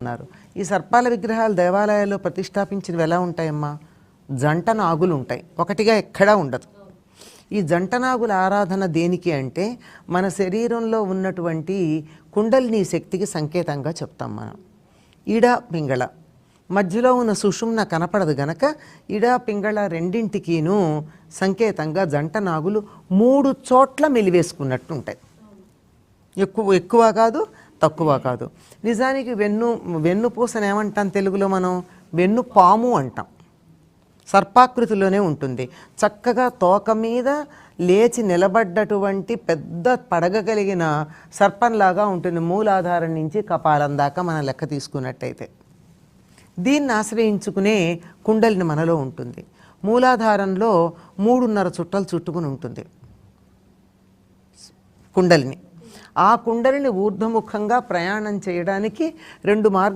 అన్నారు. ఈ సర్పాల విగ్రహాలు దేవాలయాల్లో ప్రతిష్టాపించినవి ఎలా ఉంటాయమ్మా? జంట నాగులు ఉంటాయి, ఒకటిగా ఎక్కడా ఉండదు. ఈ జంట నాగుల ఆరాధన దేనికి అంటే మన శరీరంలో ఉన్నటువంటి కుండలిని శక్తికి సంకేతంగా చెప్తాం మనం. ఈడ పింగళ మధ్యలో ఉన్న సుషుమ్న కనపడదు గనక ఇడ పింగళ రెండింటికీను సంకేతంగా జంట నాగులు 3 చోట్ల మెలివేసుకున్నట్టు ఉంటాయి. ఎక్కువ కాదు, తక్కువ కాదు. నిజానికి వెన్నుపూసను ఏమంటాం తెలుగులో మనం? వెన్ను పాము అంటాం. సర్పాకృతిలోనే ఉంటుంది. చక్కగా తోక మీద లేచి నిలబడ్డటువంటి పెద్ద పడగ కలిగిన సర్పంలాగా ఉంటుంది. మూలాధారం నుంచి కపాలం దాకా మనం లెక్క తీసుకున్నట్టయితే దీన్ని ఆశ్రయించుకునే కుండలిని మనలో ఉంటుంది. మూలాధారంలో 3.5 చుట్టలు చుట్టుకుని ఉంటుంది కుండలిని. ఆ కుండలిని ఊర్ధ్వముఖంగా ప్రయాణం చేయడానికి 2 మార్గాలు